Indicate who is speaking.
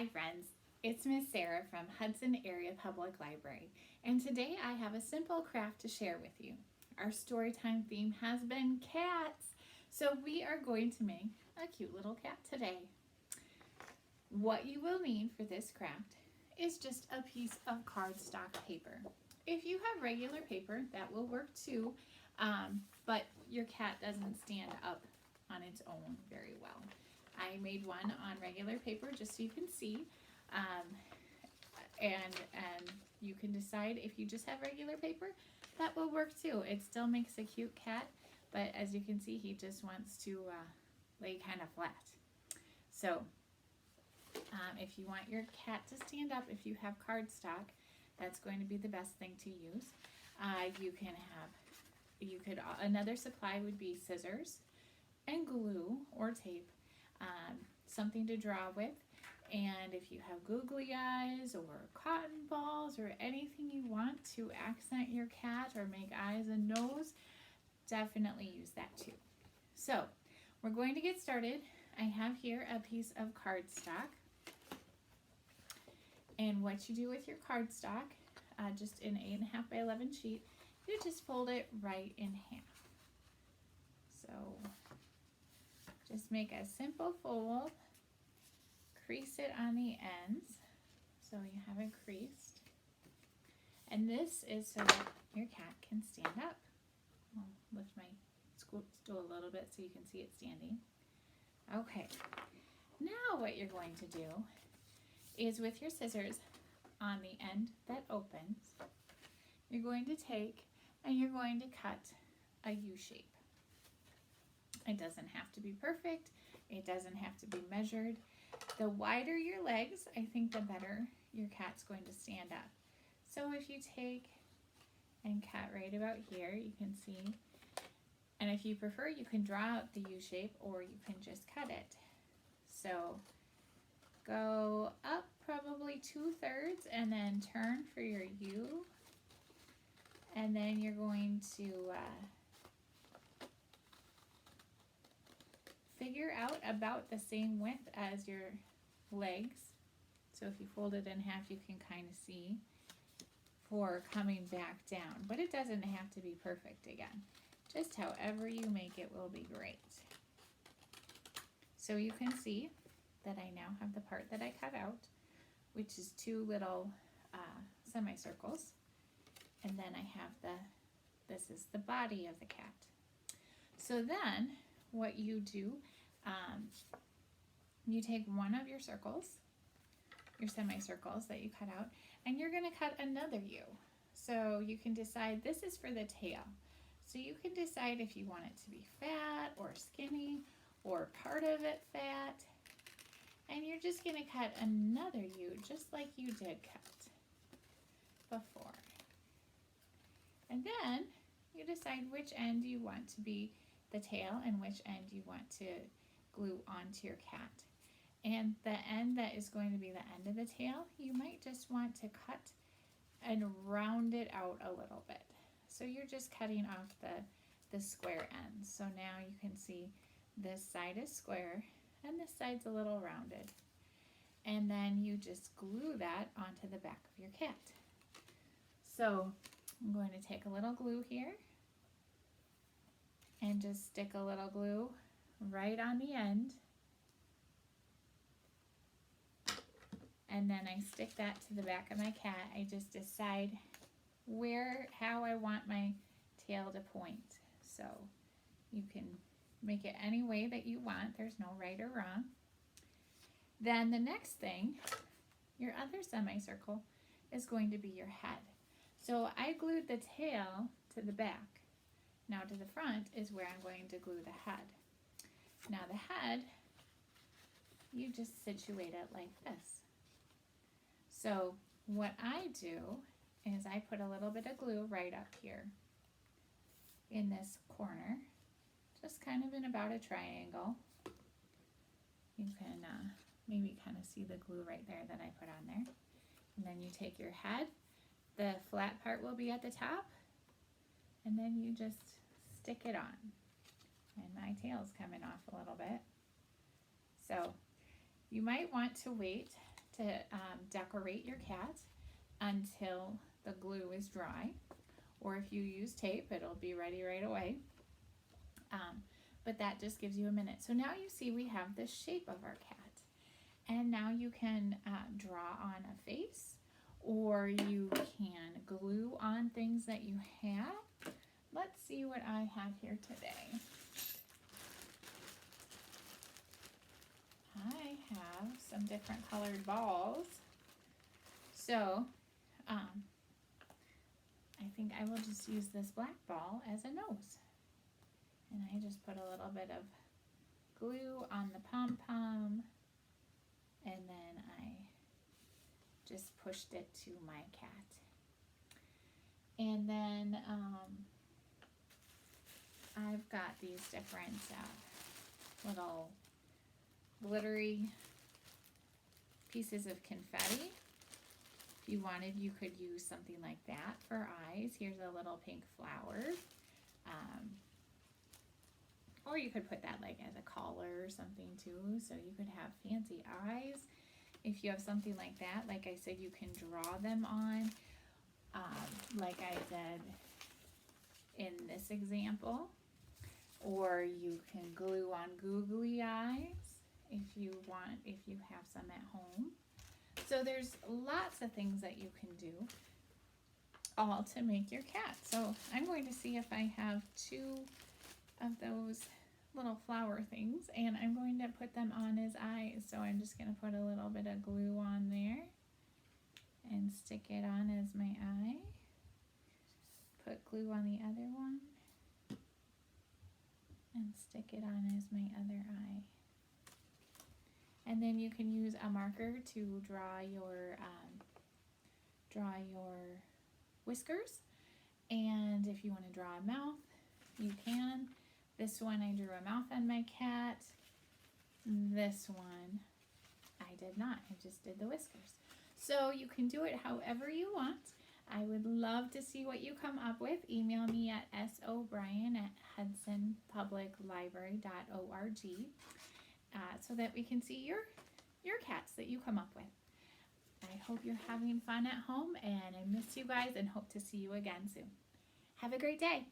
Speaker 1: Hi friends, it's Miss Sara from Hudson Area Public Library, and today I have a simple craft to share with you. Our storytime theme has been cats, so we are going to make a cute little cat today. What you will need for this craft is just a piece of cardstock paper. If you have regular paper, that will work too, but your cat doesn't stand up on its own very well. I made one on regular paper just so you can see, and you can decide if you just have regular paper, that will work too. It still makes a cute cat, but as you can see, he just wants to lay kind of flat. So if you want your cat to stand up, if you have cardstock, that's going to be the best thing to use. Another supply would be scissors and glue or tape, something to draw with, and if you have googly eyes or cotton balls or anything you want to accent your cat or make eyes and nose, definitely use that too. So we're going to get started. I have here a piece of cardstock, and what you do with your cardstock, just an 8.5 by 11 sheet, you just fold it right in half. So just make a simple fold, crease it on the ends so you have it creased. And this is so that your cat can stand up. I'll lift my stool a little bit so you can see it standing. Okay, now what you're going to do is with your scissors on the end that opens, you're going to take and you're going to cut a U shape. It doesn't have to be perfect. It doesn't have to be measured. The wider your legs, I think the better your cat's going to stand up. So if you take and cut right about here, you can see, and if you prefer, you can draw out the U shape or you can just cut it. So go up probably 2/3 and then turn for your U, and then you're going to figure out about the same width as your legs. So if you fold it in half, you can kind of see for coming back down, but it doesn't have to be perfect again. Just however you make it will be great. So you can see that I now have the part that I cut out, which is 2 little semicircles, and then I have this is the body of the cat. So then what you do, you take one of your circles, your semicircles that you cut out, and you're going to cut another U. So you can decide, this is for the tail. So you can decide if you want it to be fat or skinny or part of it fat. And you're just going to cut another U just like you did cut before. And then you decide which end you want to be the tail and which end you want to glue onto your cat. And the end that is going to be the end of the tail, you might just want to cut and round it out a little bit. So you're just cutting off the square ends. So now you can see this side is square and this side's a little rounded. And then you just glue that onto the back of your cat. So I'm going to take a little glue here and just stick a little glue right on the end. And then I stick that to the back of my cat. I just decide how I want my tail to point. So you can make it any way that you want. There's no right or wrong. Then the next thing, your other semicircle is going to be your head. So I glued the tail to the back. Now to the front is where I'm going to glue the head. Now the head, you just situate it like this. So what I do is I put a little bit of glue right up here in this corner, just kind of in about a triangle. You can maybe kind of see the glue right there that I put on there. And then you take your head, the flat part will be at the top, and then you just stick it on. And my tail's coming off a little bit. So you might want to wait to decorate your cat until the glue is dry, or if you use tape, it'll be ready right away. But that just gives you a minute. So now you see we have the shape of our cat. And now you can draw on a face, or you can glue on things that you have. Let's see what I have here today. I have some different colored balls. So, I think I will just use this black ball as a nose. And I just put a little bit of glue on the pom-pom, and then I just pushed it to my cat. And then I've got these different little glittery pieces of confetti. If you wanted, you could use something like that for eyes. Here's a little pink flower. Or you could put that like as a collar or something too, so you could have fancy eyes. If you have something like that, like I said, you can draw them on, like I did in this example. Or you can glue on googly eyes if you want, if you have some at home. So there's lots of things that you can do, all to make your cat. So I'm going to see if I have 2 of those little flower things, and I'm going to put them on his eyes. So I'm just going to put a little bit of glue on there and stick it on as my eye. Put glue on the other one and stick it on as my other eye. And then you can use a marker to draw your whiskers. And if you want to draw a mouth, you can. This one I drew a mouth on my cat. This one I did not. I just did the whiskers. So you can do it however you want. I would love to see what you come up with. Email me at sobrien@hudsonpubliclibrary.org so that we can see your cats that you come up with. I hope you're having fun at home, and I miss you guys and hope to see you again soon. Have a great day.